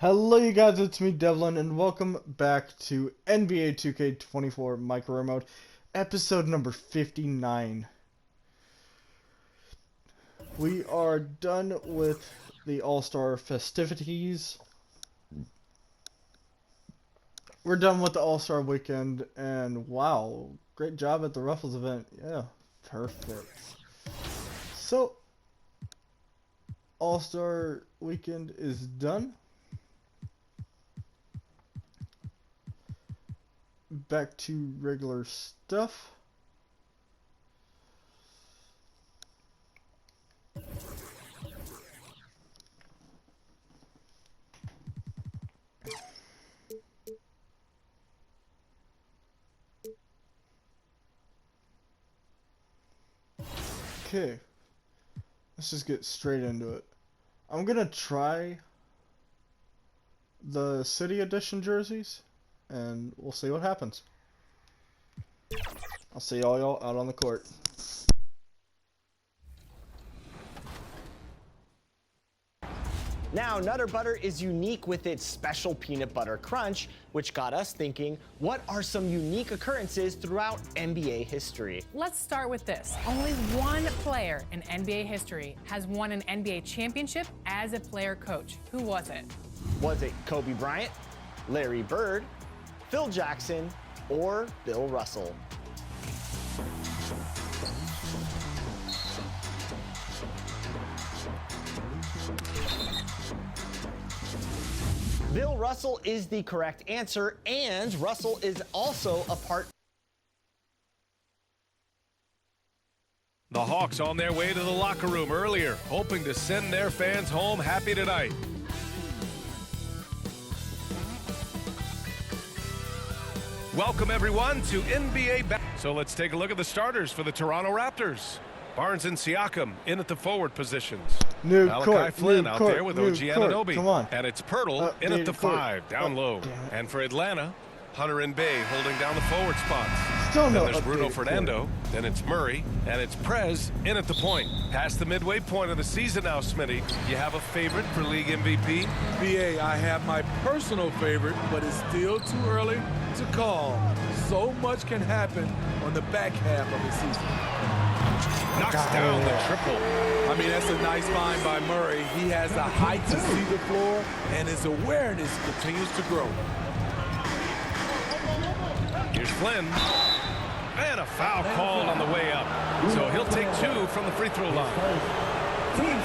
Hello you guys, it's me Devlin, and welcome back to NBA 2K24 Micro Remote, episode number 59. We are done with the All-Star festivities. We're done with the All-Star weekend, and wow, great job at the Ruffles event. Yeah, perfect. So, All-Star weekend is done. Back to regular stuff. Okay, let's just get straight into it. I'm gonna try the City Edition jerseys, and we'll see what happens. I'll see all y'all out on the court. Now, Nutter Butter is unique with its special peanut butter crunch, which got us thinking, what are some unique occurrences throughout NBA history? Let's start with this. Only one player in NBA history has won an NBA championship as a player coach. Who was it? Was it Kobe Bryant, Larry Bird, Phil Jackson, or Bill Russell? Bill Russell is the correct answer, and Russell is also a part. The Hawks on their way to the locker room earlier, hoping to send their fans home happy tonight. Welcome everyone to NBA So let's take a look at the starters for the Toronto Raptors. Barnes and Siakam in at the forward positions. Malachi Flynn out there with OG Anunoby. Come on. And it's Pirtle in at the 5, down low. And for Atlanta, Hunter and Bay holding down the forward spots. Still no then there's Bruno updated Fernando, then it's Murray, and it's Prez in at the point. Past the midway point of the season now, Smitty. You have a favorite for league MVP? BA, I have my personal favorite, but it's still too early to call. So much can happen on the back half of the season. Knocks down the triple. I mean, that's a nice find by Murray. He has the height to see the floor, and his awareness continues to grow. Here's Flynn. And a foul called on the way up. So he'll take 2 from the free throw line.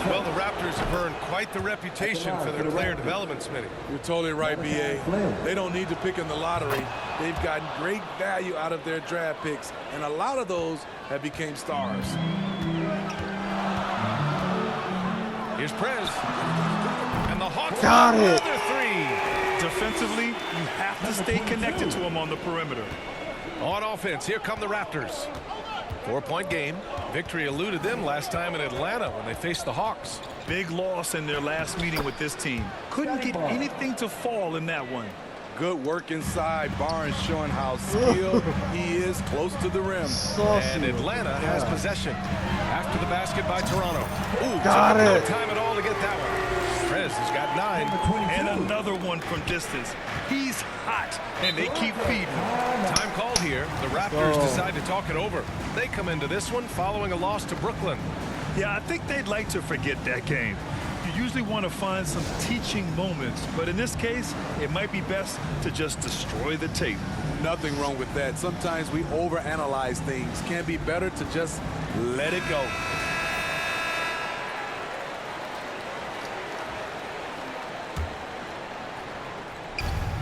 Well, the Raptors have earned quite the reputation for their player development, Smitty. You're totally right, BA. They don't need to pick in the lottery. They've gotten great value out of their draft picks, and a lot of those have become stars. Here's Prez. And the Hawks got it. Another 3. Defensively, you have to stay connected to him on the perimeter. On offense, here come the Raptors. 4-point game. Victory eluded them last time in Atlanta when they faced the Hawks. Big loss in their last meeting with this team. Couldn't get anything to fall in that one. Good work inside. Barnes showing how skilled he is close to the rim. And Atlanta has possession. After the basket by Toronto. Ooh, Got took it. no time at all to get that one. Prez has got 9. And another one from distance. He's hot, and they keep feeding. Time called here. The Raptors decide to talk it over. They come into this one following a loss to Brooklyn. Yeah, I think they'd like to forget that game. You usually want to find some teaching moments, but in this case, it might be best to just destroy the tape. Nothing wrong with that. Sometimes we overanalyze things. Can be better to just let it go.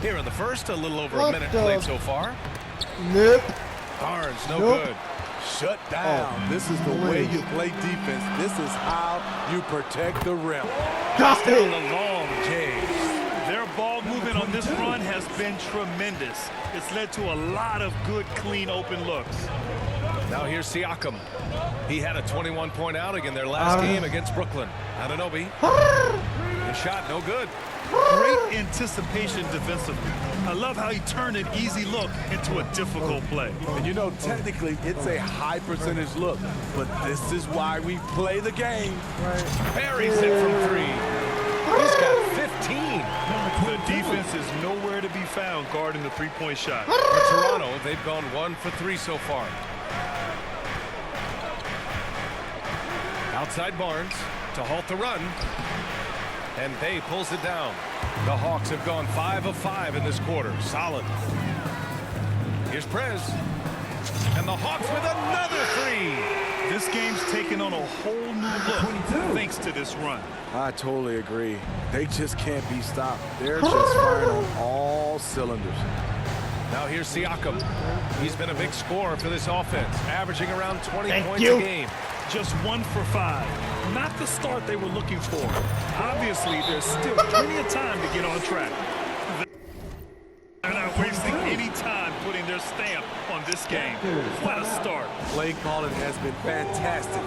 Here in the first, a little over a minute played so far. Nope. Barnes, no Nope. good. Shut down. This is the way you play defense. This is how you protect the rim. Got Down it. the long J. Their ball movement on this run has been tremendous. It's led to a lot of good, clean, open looks. Now here's Siakam. He had a 21-point outing in their last game against Brooklyn. Anunoby. The shot, no good. Great anticipation defensively. I love how he turned an easy look into a difficult play. And you know, technically, it's a high percentage look, but this is why we play the game. Buries it from 3. He's got 15. found guarding the three-point shot. For Toronto, they've gone 1 for 3 so far. Outside Barnes to halt the run. And Bay pulls it down. The Hawks have gone 5 of 5 in this quarter. Solid. Here's Prez. And the Hawks with another 3. This game's taken on a whole new look thanks to this run. I totally agree. They just can't be stopped. They're just firing on all cylinders. Now here's Siakam. He's been a big scorer for this offense, averaging around 20 points a game. Just 1 for 5. Not the start they were looking for. Obviously, there's still plenty of time to get on track. They're not wasting any time putting their stamp on this game. What a start. Play calling has been fantastic.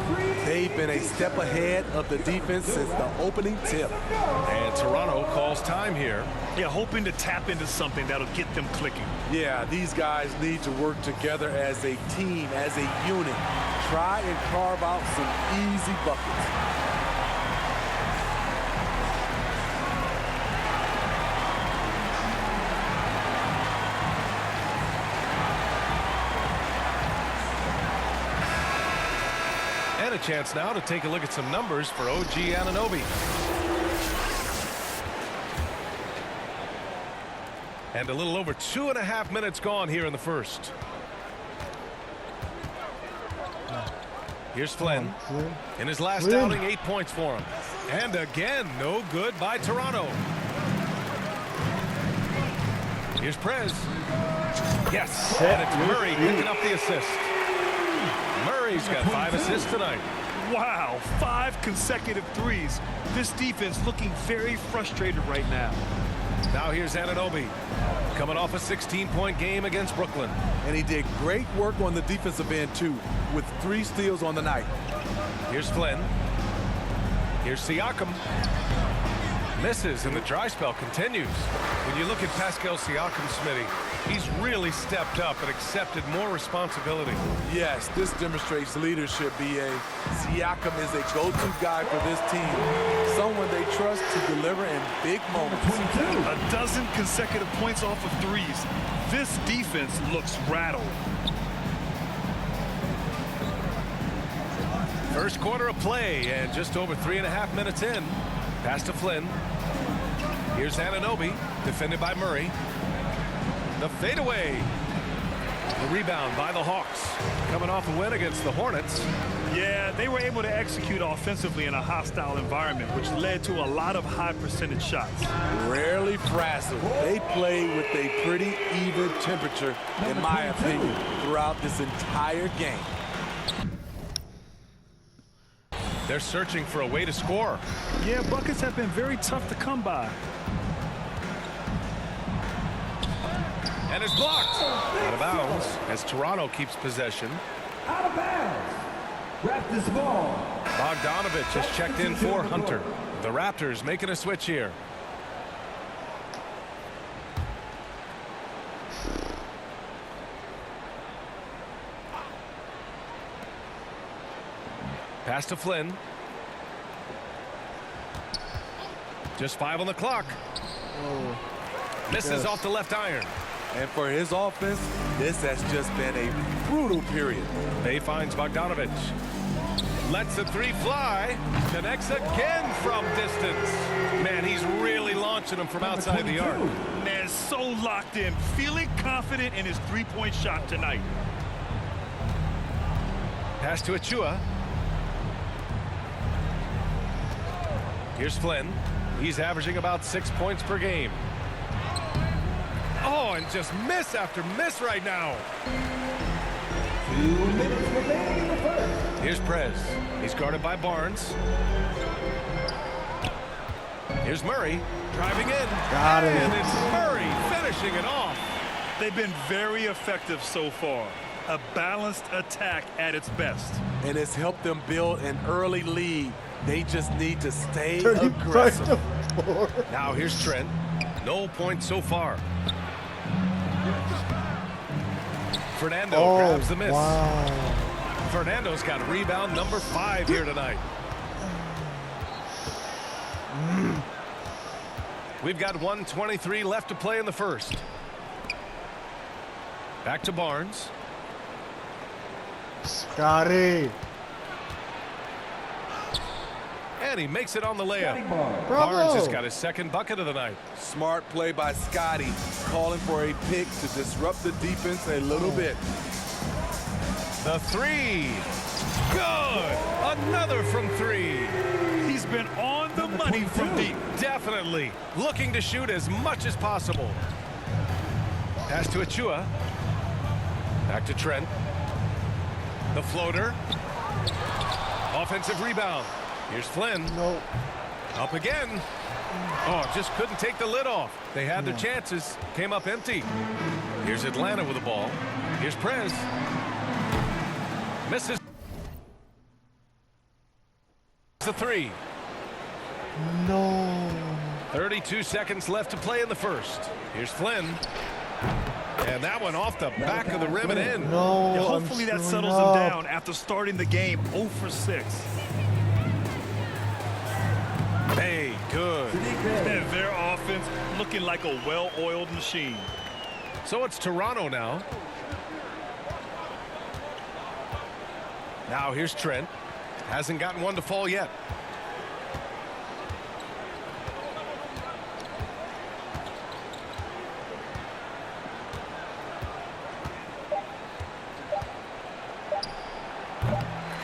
They've been a step ahead of the defense since the opening tip. And Toronto calls time here. Yeah, hoping to tap into something that'll get them clicking. Yeah, these guys need to work together as a team, as a unit. Try and carve out some easy buckets. And a chance now to take a look at some numbers for OG Anunoby. And a little over 2.5 minutes gone here in the first. Here's Flynn. In his last outing, 8 points for him. And again, no good by Toronto. Here's Prez. Yes, and it's Murray picking up the assist. Murray's got 5 assists tonight. Wow, 5 consecutive threes. This defense looking very frustrated right now. Now here's Anunoby, coming off a 16-point game against Brooklyn. And he did great work on the defensive end, too, with 3 steals on the night. Here's Flynn. Here's Siakam. Misses, and the dry spell continues. When you look at Pascal Siakam, Smitty, he's really stepped up and accepted more responsibility. Yes, this demonstrates leadership, B.A. Siakam is a go-to guy for this team. Someone they trust to deliver in big moments. A dozen consecutive points off of threes. This defense looks rattled. First quarter of play, and just over 3.5 minutes in. Pass to Flynn. Here's Anunoby, defended by Murray. The fadeaway. The rebound by the Hawks. Coming off a win against the Hornets. Yeah, they were able to execute offensively in a hostile environment, which led to a lot of high percentage shots. Rarely frazzled. They play with a pretty even temperature, in my opinion, throughout this entire game. They're searching for a way to score. Yeah, buckets have been very tough to come by. And it's blocked. Out of bounds as Toronto keeps possession. Out of bounds. Raptors ball. Bogdanovich has checked in for Hunter. The Raptors making a switch here. Pass to Flynn. Just 5 on the clock. Misses off the left iron. And for his offense, this has just been a brutal period. Bay finds Bogdanovich. Lets the 3 fly. Connects again from distance. Man, he's really launching them from outside the arc. Man, so locked in, feeling confident in his three-point shot tonight. Pass to Achua. Here's Flynn. He's averaging about 6 points per game. Oh, and just miss after miss right now. 2 minutes remaining in the first. Here's Prez. He's guarded by Barnes. Here's Murray driving in. Got it. And it's Murray finishing it off. They've been very effective so far. A balanced attack at its best. And it's helped them build an early lead. They just need to stay 35 aggressive. to 4. Now here's Trent. No points so far. Fernando grabs the miss. Wow. Fernando's got rebound number 5 here tonight. We've got 1:23 left to play in the first. Back to Barnes. Scotty. And he makes it on the layup. Bravo. Barnes has got his second bucket of the night. Smart play by Scotty, calling for a pick to disrupt the defense a little bit. The three. Good. Another from three. He's been on the money from deep. Definitely looking to shoot as much as possible. Pass to Achua. Back to Trent. The floater. Offensive rebound. Here's Flynn. Nope. Up again. Oh, just couldn't take the lid off. They had their chances. Came up empty. Here's Atlanta with the ball. Here's Prez. Misses the three. No. 32 seconds left to play in the first. Here's Flynn. And that one off the back of the rim and in. No. Yeah, hopefully that settles him down after starting the game 0 for 6. Hey, good. And their offense looking like a well-oiled machine. So it's Toronto now. Now here's Trent. Hasn't gotten one to fall yet.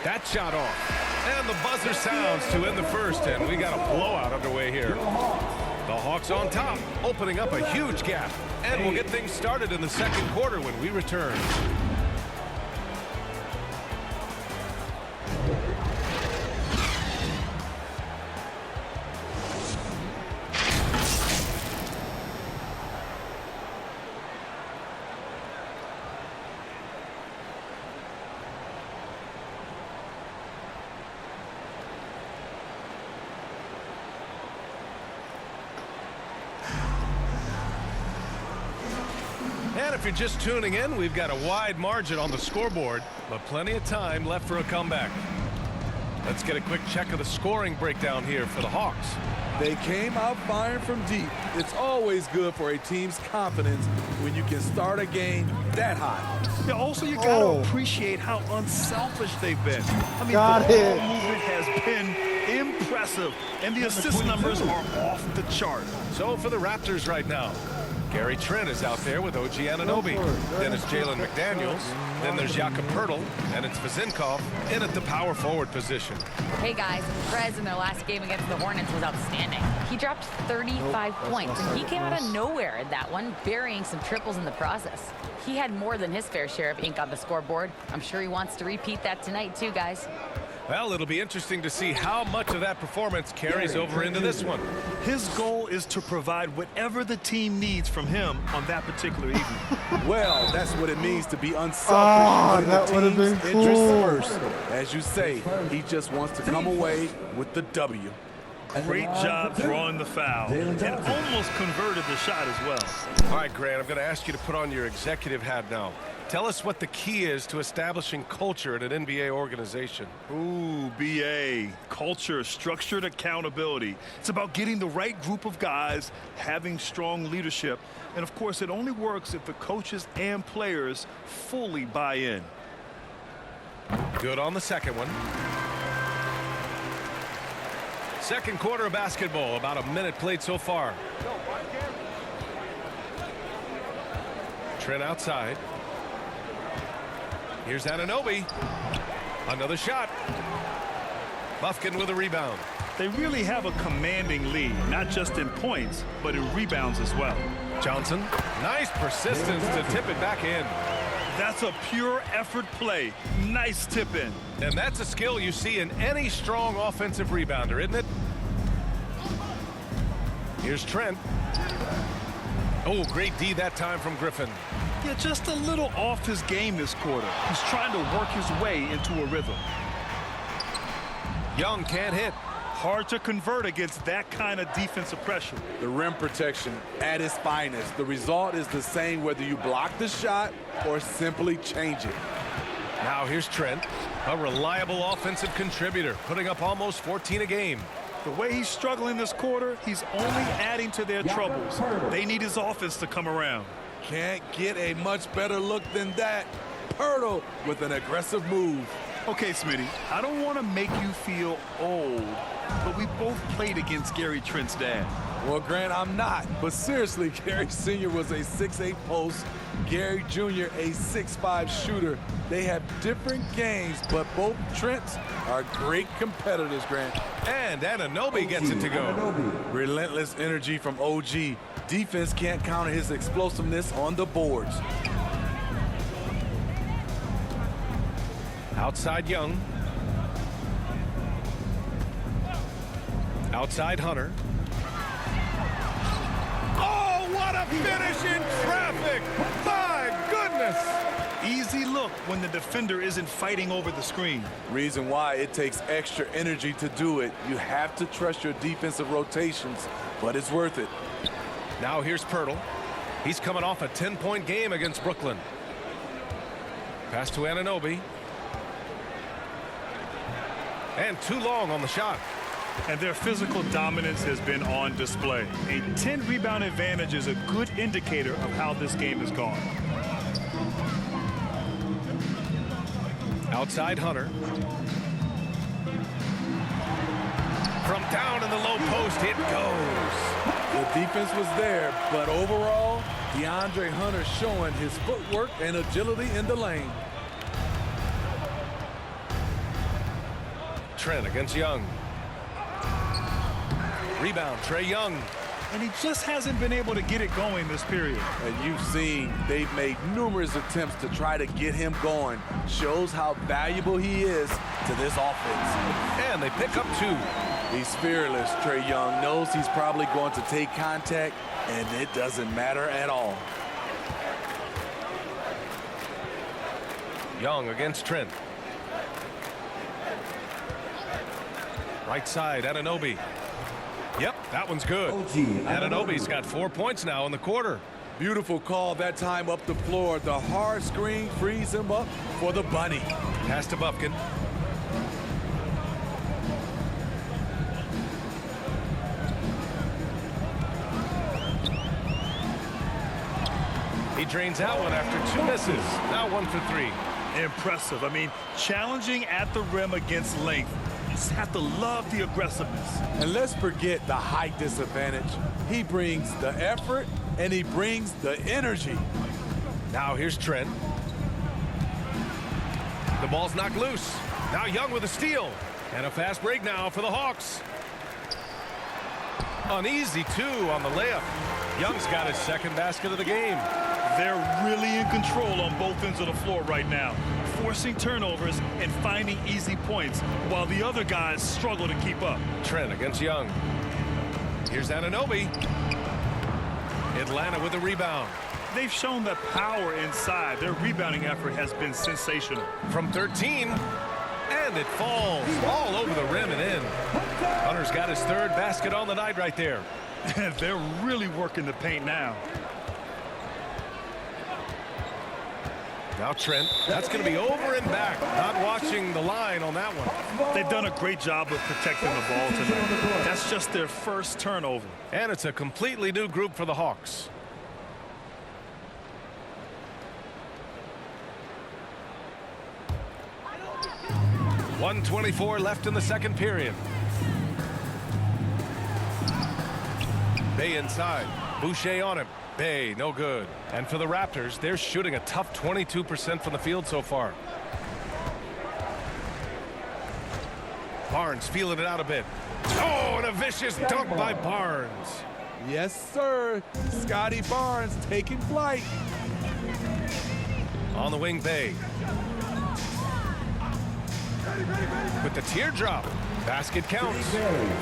That shot off. And the buzzer sounds to end the first, and we got a blowout underway here. The Hawks on top, opening up a huge gap. And we'll get things started in the second quarter when we return. And if you're just tuning in, we've got a wide margin on the scoreboard, but plenty of time left for a comeback. Let's get a quick check of the scoring breakdown here for the Hawks. They came out firing from deep. It's always good for a team's confidence when you can start a game that hot. Yeah, also, you got to appreciate how unselfish they've been. I mean, Got the it. ball movement has been impressive, and the assist numbers are off the chart. So for the Raptors right now, Gary Trent is out there with OG Anunoby. Then it's Jalen McDaniels. Then there's Jakob Poeltl. And it's Vezinkov in at the power forward position. Hey guys, Prez in their last game against the Hornets was outstanding. He dropped 35 points, and he came out of nowhere in that one, burying some triples in the process. He had more than his fair share of ink on the scoreboard. I'm sure he wants to repeat that tonight too, guys. Well, it'll be interesting to see how much of that performance carries over into this one. His goal is to provide whatever the team needs from him on that particular evening. Well, that's what it means to be unselfish. that the would've team's been interest cool. first. As you say, he just wants to come away with the W. Great job drawing the foul, and almost converted the shot as well. All right, Grant, I'm going to ask you to put on your executive hat now. Tell us what the key is to establishing culture at an NBA organization. Ooh, BA. Culture, structured accountability. It's about getting the right group of guys, having strong leadership, and of course, it only works if the coaches and players fully buy in. Good on the second one. Second quarter of basketball, about a minute played so far. Trent outside. Here's Anunoby. Another shot. Bufkin with a rebound. They really have a commanding lead, not just in points, but in rebounds as well. Johnson, nice persistence to tip it back in. That's a pure effort play. Nice tip in. And that's a skill you see in any strong offensive rebounder, isn't it? Here's Trent. Oh, great D that time from Griffin. Yeah, just a little off his game this quarter. He's trying to work his way into a rhythm. Young can't hit. Hard to convert against that kind of defensive pressure. The rim protection at its finest. The result is the same whether you block the shot or simply change it. Now here's Trent, a reliable offensive contributor, putting up almost 14 a game. The way he's struggling this quarter, he's only adding to their troubles. They need his offense to come around. Can't get a much better look than that. Pirtle with an aggressive move. Okay, Smitty, I don't want to make you feel old, but we both played against Gary Trent's dad. Well, Grant, I'm not. But seriously, Gary Sr. was a 6'8" post. Gary Jr. a 6'5" shooter. They have different games, but both Trents are great competitors, Grant. And Anunoby gets it to go. Relentless energy from OG. Defense can't counter his explosiveness on the boards. Outside Young. Outside Hunter. Oh, what a finish in traffic! My goodness! Easy look when the defender isn't fighting over the screen. Reason why it takes extra energy to do it. You have to trust your defensive rotations, but it's worth it. Now here's Pirtle. He's coming off a 10-point game against Brooklyn. Pass to Anunoby. And too long on the shot. And their physical dominance has been on display. A 10-rebound advantage is a good indicator of how this game has gone. Outside Hunter. From down in the low post, it goes. The defense was there, but overall, DeAndre Hunter showing his footwork and agility in the lane. Trent against Young. Rebound, Trae Young. And he just hasn't been able to get it going this period. And you've seen they've made numerous attempts to try to get him going. Shows how valuable he is to this offense. And they pick up 2. He's fearless. Trae Young knows he's probably going to take contact, and it doesn't matter at all. Young against Trent. Right side, Anunoby. Yep, that one's good. Anunoby's got 4 points now in the quarter. Beautiful call that time up the floor. The hard screen frees him up for the bunny. Pass to Bufkin. He drains that one after 2 misses. Now 1 for 3. Impressive. I mean, challenging at the rim against length. You just have to love the aggressiveness. And let's forget the height disadvantage. He brings the effort and he brings the energy. Now here's Trent. The ball's knocked loose. Now Young with a steal. And a fast break now for the Hawks. An easy 2 on the layup. Young's got his second basket of the game. They're really in control on both ends of the floor right now, forcing turnovers and finding easy points while the other guys struggle to keep up. Trent against Young. Here's Anunoby. Atlanta with a rebound. They've shown the power inside. Their rebounding effort has been sensational. From 13, and it falls all over the rim and in. Hunter's got his 3rd basket on the night right there. They're really working the paint now. Now Trent, that's going to be over and back. Not watching the line on that one. They've done a great job of protecting the ball tonight. That's just their first turnover. And it's a completely new group for the Hawks. .124 left in the second period. Bay inside. Boucher on him. Bay, no good. And for the Raptors, they're shooting a tough 22% from the field so far. Barnes feeling it out a bit. Oh, and a vicious dunk by Barnes. Yes, sir. Scotty Barnes taking flight. On the wing, Bay. With the teardrop. Basket counts.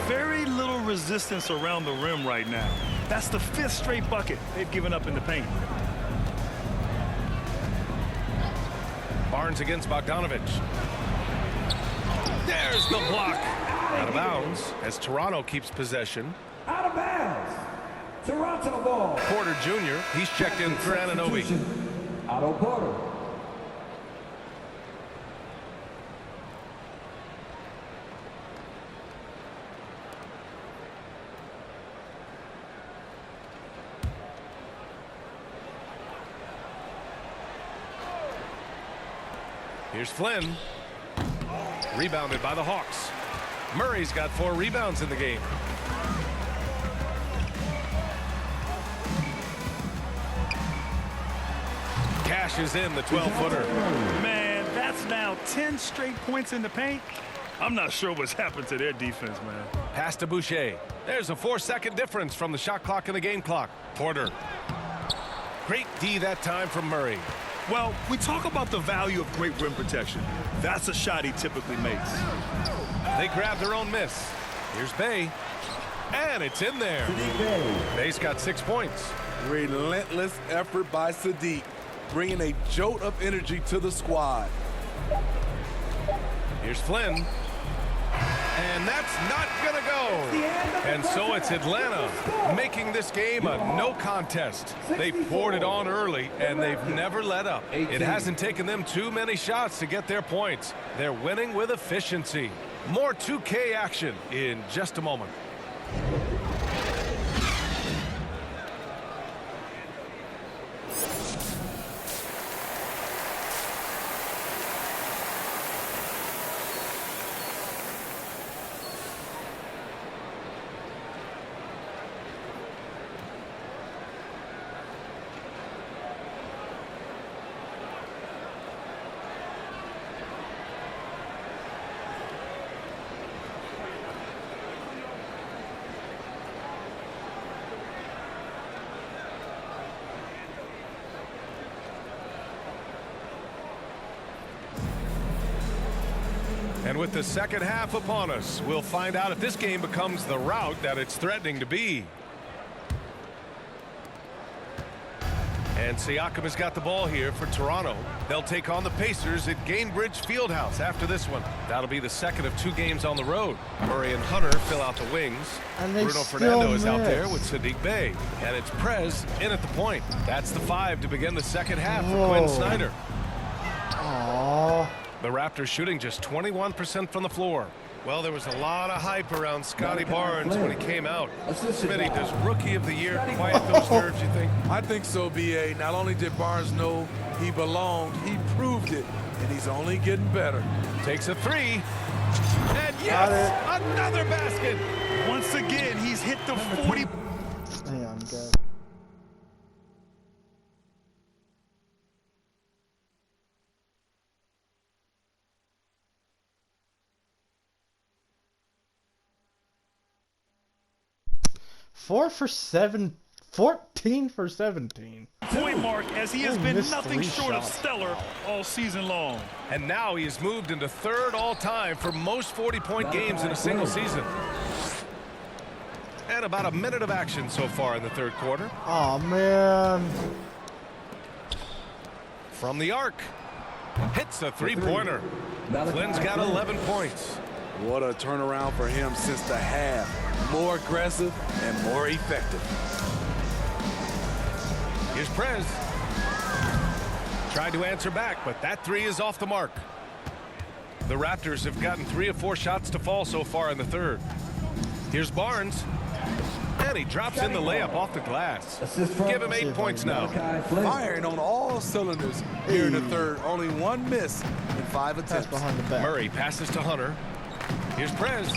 Very little resistance around the rim right now. That's the 5th straight bucket they've given up in the paint. Barnes against Bogdanovich. There's the block. Out of bounds as Toronto keeps possession. Out of bounds. Toronto ball. Porter Jr. He's checked in for Anunoby. Otto Porter. Here's Flynn. Rebounded by the Hawks. Murray's got 4 rebounds in the game. Cashes in the 12-footer. Man, that's now 10 straight points in the paint. I'm not sure what's happened to their defense, man. Pass to Boucher. There's a 4-second difference from the shot clock and the game clock. Porter. Great D that time from Murray. Well, we talk about the value of great rim protection. That's a shot he typically makes. They grab their own miss. Here's Bay. And it's in there. Bay's got 6 points. Relentless effort by Sadiq, bringing a jolt of energy to the squad. Here's Flynn. And that's not gonna go. And so it's Atlanta making this game a no contest. They poured it on early and they've never let up. It hasn't taken them too many shots to get their points. They're winning with efficiency. More 2K action in just a moment. And with the second half upon us, we'll find out if this game becomes the rout that it's threatening to be. And Siakam has got the ball here for Toronto. They'll take on the Pacers at Gainbridge Fieldhouse after this one. That'll be the second of 2 games on the road. Murray and Hunter fill out the wings. And they Bruno still Fernando is out miss. there with Sadiq Bey. And it's Prez in at the point. That's the 5 to begin the second half for Whoa. Quinn Snyder. Aww. The Raptors shooting just 21% from the floor. Well, there was a lot of hype around Scotty Barnes when he came out. Smitty, does Rookie of the Year quiet those nerves, you think? I think so, B.A. Not only did Barnes know he belonged, he proved it, and he's only getting better. Takes a 3. And yes, another basket. Once again, he's hit the 40. Hang on, guys. Four for 7, 14 for 17. Point mark as he has Oh, been missed nothing 3 short of shots. stellar all season long. And now he has moved into 3rd all-time for most 40-point games in a single season. And about a minute of action so far in the 3rd quarter. Oh man. From the arc. Hits a 3-pointer. Flynn's got 11 points. What a turnaround for him since the half. More aggressive and more effective. Here's Prez. Tried to answer back, but that 3 is off the mark. The Raptors have gotten 3 of 4 shots to fall so far in the 3rd. Here's Barnes. And he drops in the layup off the glass. Give him 8 points now. Firing on all cylinders here in the 3rd. Only 1 miss in 5 Pass attempts. behind the back. Murray passes to Hunter. Here's Prez.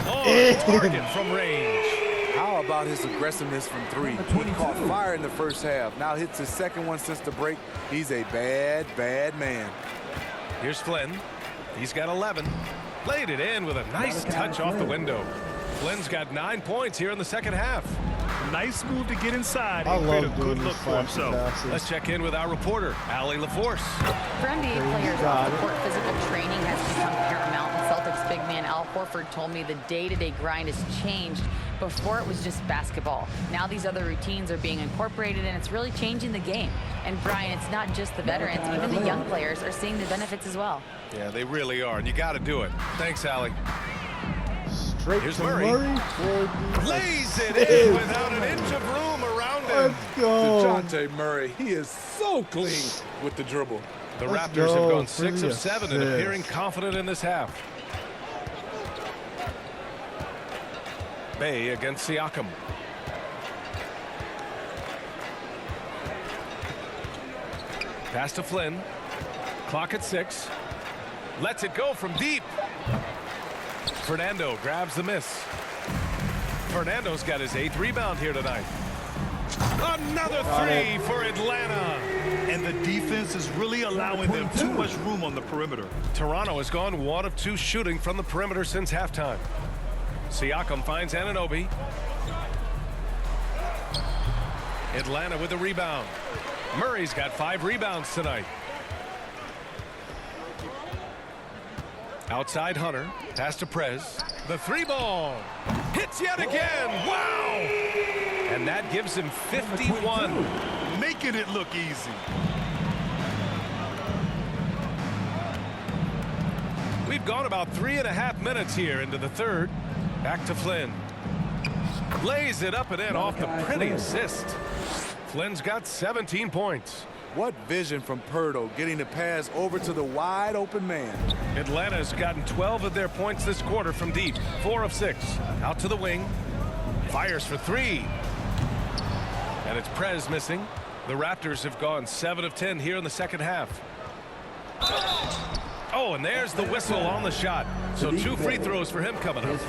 Oh, target from range. How about his aggressiveness from 3? He caught fire in the first half. Now hits his 2nd one since the break. He's a bad, bad man. Here's Flynn. He's got 11. Played it in with a nice touch off the window. Flynn's got 9 points here in the second half. Nice move to get inside I and create a love good doing look these for flash himself. passes. Let's check in with our reporter, Allie LaForce. For NBA players, got it. off-court physical training has become paramount. And Celtics big man Al Horford told me the day-to-day grind has changed. Before it was just basketball. Now these other routines are being incorporated, and it's really changing the game. And Brian, it's not just the veterans, even the young players are seeing the benefits as well. Yeah, they really are, and you got to do it. Thanks, Allie. Straight Here's to Murray. for the Lays it in without an inch of room around him. Let's go. DeJounte Murray, he is so clean with the dribble. The Let's Raptors have go gone for 6 the of 7 and assist. appearing confident in this half. Bey against Siakam. Pass to Flynn. Clock at 6. Lets it go from deep. Fernando grabs the miss. Fernando's got his 8th rebound here tonight. Another three for Atlanta. And the defense is really allowing them too much room on the perimeter. Toronto has gone 1 of 2 shooting from the perimeter since halftime. Siakam finds Anunoby. Atlanta with the rebound. Murray's got 5 rebounds tonight. Outside Hunter. Pass to Prez. The 3-ball. Hits yet again. Wow! And that gives him 51. Making it look easy. We've gone about 3.5 minutes here into the third. Back to Flynn. Lays it up and in off the pretty assist. Flynn's got 17 points. What vision from Pirtle, getting the pass over to the wide open man. Atlanta's gotten 12 of their points this quarter from deep. 4 of 6. Out to the wing. Fires for 3. And it's Prez missing. The Raptors have gone 7 of 10 here in the second half. Oh, and there's the whistle on the shot. So 2 free throws for him coming up.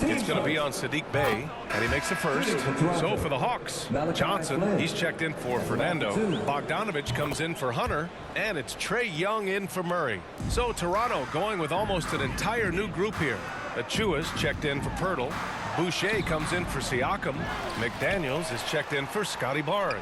It's going to be on Sadiq Bey, and he makes the first. So for the Hawks, Johnson, he's checked in for Fernando. Bogdanovich comes in for Hunter, and it's Trae Young in for Murray. So Toronto going with almost an entire new group here. Achua's checked in for Pirtle. Boucher comes in for Siakam. McDaniels is checked in for Scotty Barnes.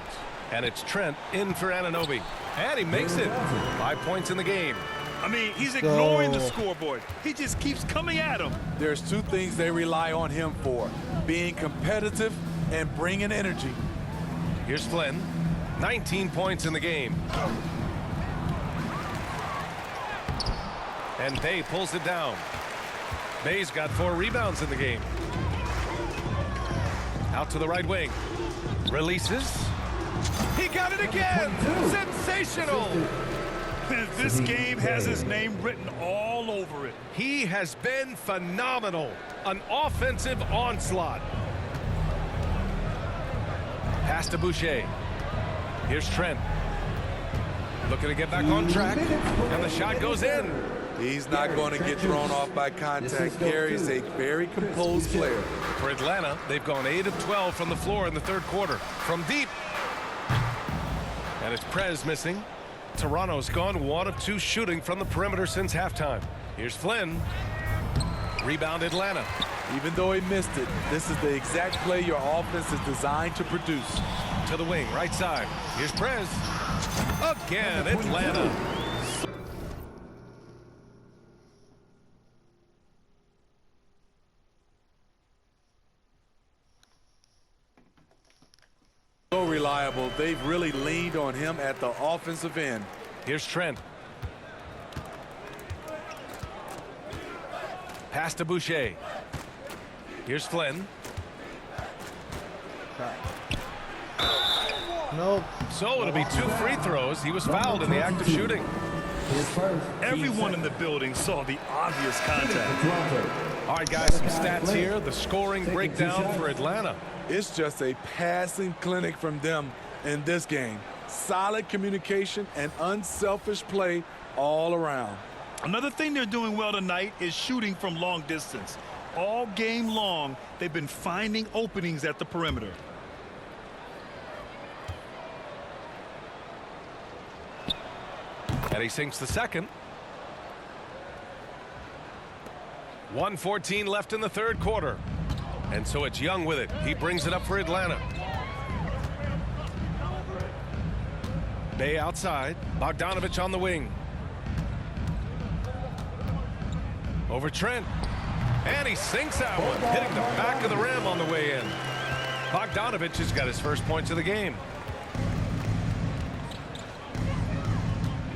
And it's Trent in for Anunoby. And he makes it. 5 points in the game. I mean, he's ignoring the scoreboard. He just keeps coming at him. There's 2 things they rely on him for: being competitive and bringing energy. Here's Flynn. 19 points in the game. And Bey pulls it down. Bey's got 4 rebounds in the game. Out to the right wing. Releases. He got it again. Sensational. This game has his name written all over it. He has been phenomenal. An offensive onslaught. Pass to Boucher. Here's Trent. Looking to get back on track. And the shot goes in. He's not going to get thrown off by contact. Gary's a very composed player. For Atlanta, they've gone 8 of 12 from the floor in the third quarter. From deep. And it's Prez missing. Toronto's gone 1 of 2 shooting from the perimeter since halftime. Here's Flynn. Rebound Atlanta. Even though he missed it, this is the exact play your offense is designed to produce. To the wing, right side. Here's Prez. Again, Atlanta. So reliable. They've really leaned on him at the offensive end. Here's Trent. Pass to Boucher. Here's Flynn. Nope. So it'll be 2 free throws. He was fouled in the act of shooting. Everyone in the building saw the obvious contact. All right, guys, some stats here. The scoring breakdown for Atlanta. It's just a passing clinic from them in this game. Solid communication and unselfish play all around. Another thing they're doing well tonight is shooting from long distance. All game long, they've been finding openings at the perimeter. And he sinks the second. 1:14 left in the third quarter. And so it's Young with it. He brings it up for Atlanta. Bey outside. Bogdanovich on the wing. Over Trent. And he sinks that one, hitting the back of the rim on the way in. Bogdanovich has got his first points of the game.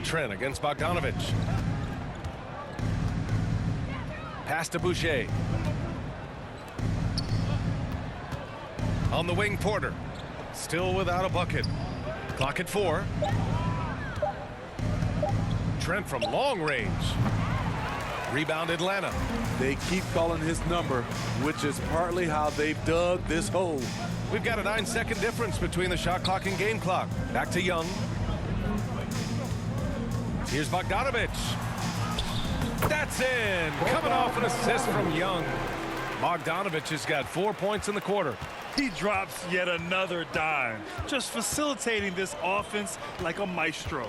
Trent against Bogdanovich. Pass to Boucher. On the wing, Porter. Still without a bucket. Clock at 4. Trent from long range. Rebound Atlanta. They keep calling his number, which is partly how they've dug this hole. We've got a 9-second difference between the shot clock and game clock. Back to Young. Here's Bogdanovic. That's in. Coming off an assist from Young. Bogdanovic has got 4 points in the quarter. He drops yet another dime, just facilitating this offense like a maestro.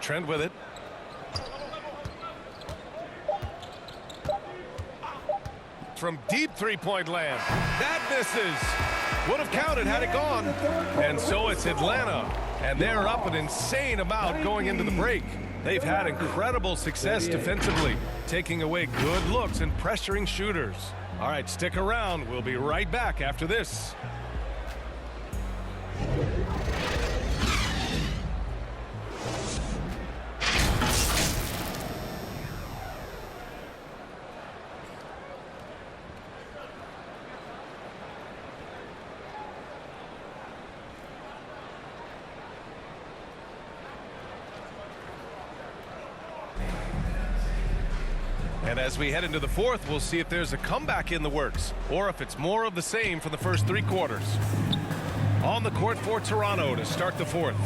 Trent with it. From deep three-point land. That misses. Would have counted had it gone. And so it's Atlanta. And they're up an insane amount going into the break. They've had incredible success defensively, taking away good looks and pressuring shooters. All right, stick around. We'll be right back after this. And as we head into the fourth, we'll see if there's a comeback in the works or if it's more of the same for the first 3 quarters. On the court for Toronto to start the fourth.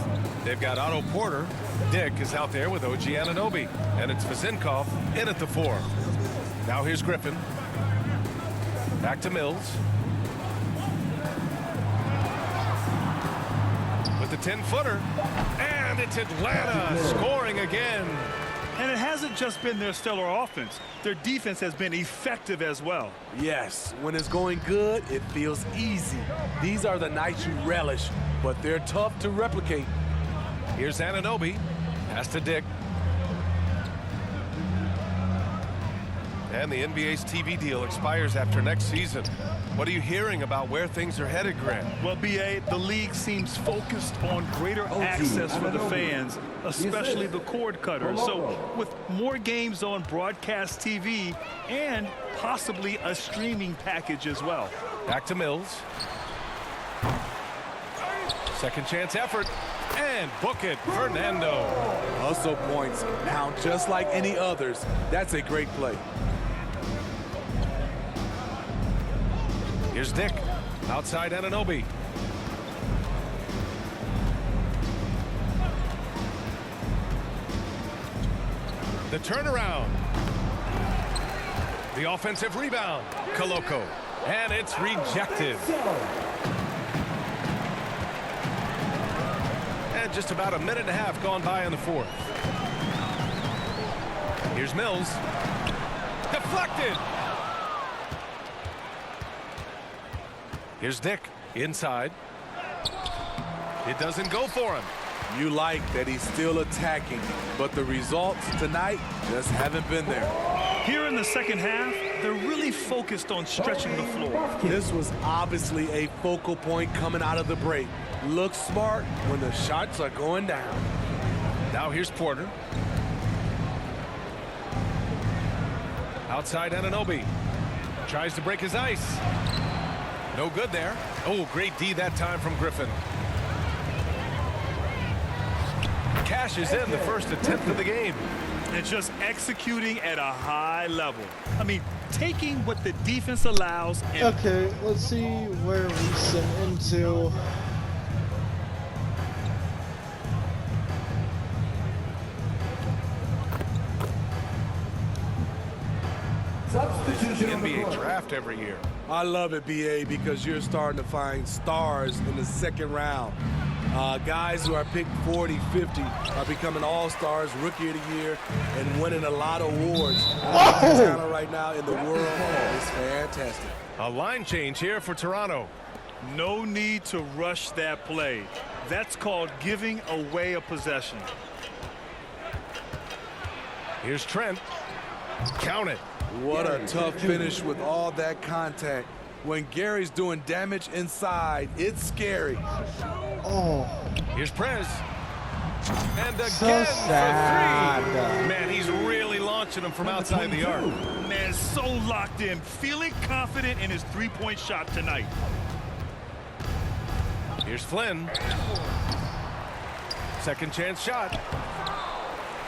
They've got Otto Porter. Dick is out there with OG Anunoby. And it's Vezinkov in at the 4. Now here's Griffin. Back to Mills. With the 10-footer. And it's Atlanta scoring again. And it hasn't just been their stellar offense. Their defense has been effective as well. Yes, when it's going good, it feels easy. These are the nights you relish, but they're tough to replicate. Here's Anunoby. Pass to Dick. And the NBA's TV deal expires after next season. What are you hearing about where things are headed, Grant? Well, BA, the league seems focused on greater access for the fans, especially the cord cutters. So with more games on broadcast TV and possibly a streaming package as well. Back to Mills. Second chance effort. And book it, Fernando. Hustle points. Now, just like any others, that's a great play. Here's Dick. Outside Anunoby. The turnaround. The offensive rebound. Koloko. And it's rejected. And just about a minute and a half gone by in the fourth. Here's Mills. Deflected. Here's Dick inside. It doesn't go for him. You like that he's still attacking, but the results tonight just haven't been there. Here in the second half, they're really focused on stretching the floor. This was obviously a focal point coming out of the break. Looks smart when the shots are going down. Now here's Porter. Outside Anunoby. Tries to break his ice. No good there. Oh, great D that time from Griffin. Cashes in the first attempt of the game. And just executing at a high level. I mean, taking what the defense allows. And Okay, let's see where we sit into. NBA draft every year. I love it, BA, because you're starting to find stars in the second round. Guys who are picked 40, 50 are becoming all-stars, rookie of the year, and winning a lot of awards. Talent right now in the world is fantastic. A line change here for Toronto. no need to rush that play. That's called giving away a possession. Here's Trent. Count it. What a tough finish with all that contact. When Gary's doing damage inside, it's scary. Oh. Here's Prez. And again So for sad. three. Man, he's really launching him from outside the arc. Man, so locked in, feeling confident in his three-point shot tonight. Here's Flynn. Second chance shot.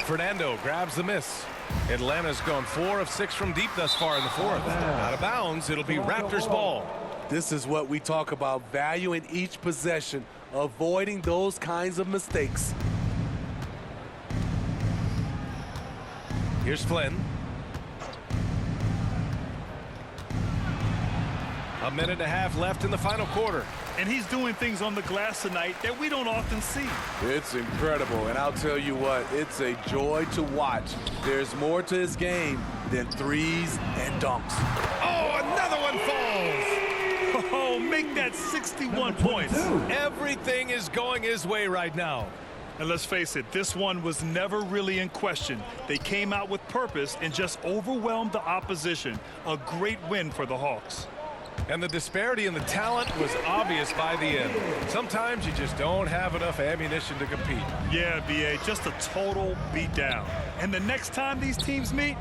Fernando grabs the miss. Atlanta's gone 4 of 6 from deep thus far in the fourth. Out of bounds, it'll be Raptors ball. This is what we talk about, value in each possession. avoiding those kinds of mistakes. Here's Flynn. A minute and a half left in the final quarter. And he's doing things on the glass tonight that we don't often see. It's incredible, and I'll tell you what, it's a joy to watch. There's more to his game than threes and dunks. Oh, another one falls. Oh, make that 61 points. Everything is going his way right now. And let's face it, this one was never really in question. They came out with purpose and just overwhelmed the opposition. A great win for the Hawks. And the disparity in the talent was obvious by the end. Sometimes you just don't have enough ammunition to compete. Yeah, BA, just a total beatdown. And the next time these teams meet,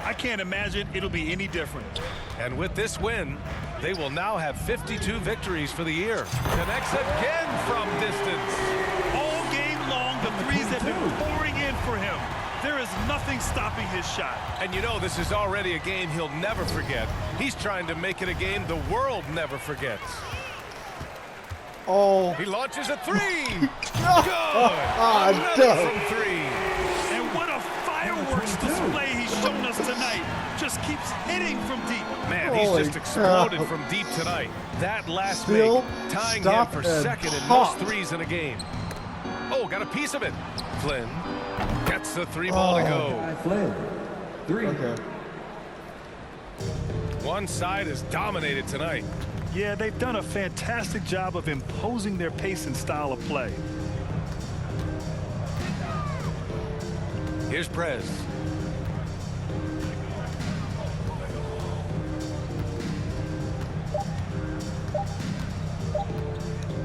I can't imagine it'll be any different. And with this win, they will now have 52 victories for the year. Connects again from distance. All game long, the threes have been pouring in for him. There is nothing stopping his shot. And you know this is already a game he'll never forget. He's trying to make it a game the world never forgets. Oh. He launches a three. Good. Ah, Another from three. And what a fireworks display he's shown us tonight. Just keeps hitting from deep. Man, he's Holy just exploded cow. from deep tonight. That last Still make, tying him stop for and second in pop. most threes in a game. Oh, got a piece of it. Flynn gets the three ball to go. Flynn. 3. Okay. One side is dominated tonight. Yeah, they've done a fantastic job of imposing their pace and style of play. Here's Prez.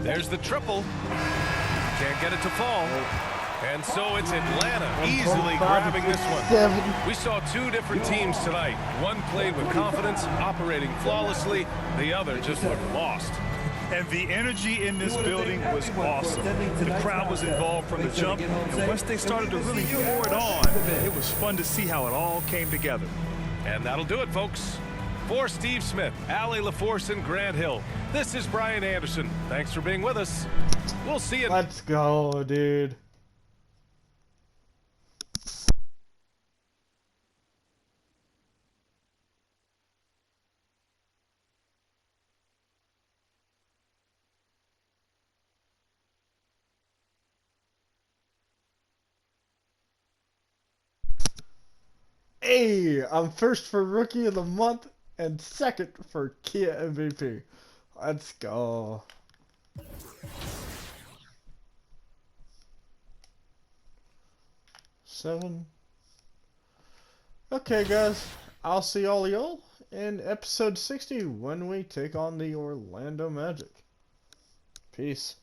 There's the triple. Can't get it to fall. And so it's Atlanta easily grabbing this one. We saw two different teams tonight. One played with confidence, operating flawlessly. The other just looked lost. And the energy in this building was awesome. The crowd was involved from the jump, and once they started to really pour it on, it was fun to see how it all came together. And that'll do it, folks. For Steve Smith, Allie LaForce, and Grant Hill, this is Brian Anderson. Thanks for being with us. We'll see you. Let's go, dude. Hey, I'm first for Rookie of the Month and second for Kia MVP. Let's go. Seven. Okay, guys. I'll see all y'all in episode 60 when we take on the Orlando Magic. Peace.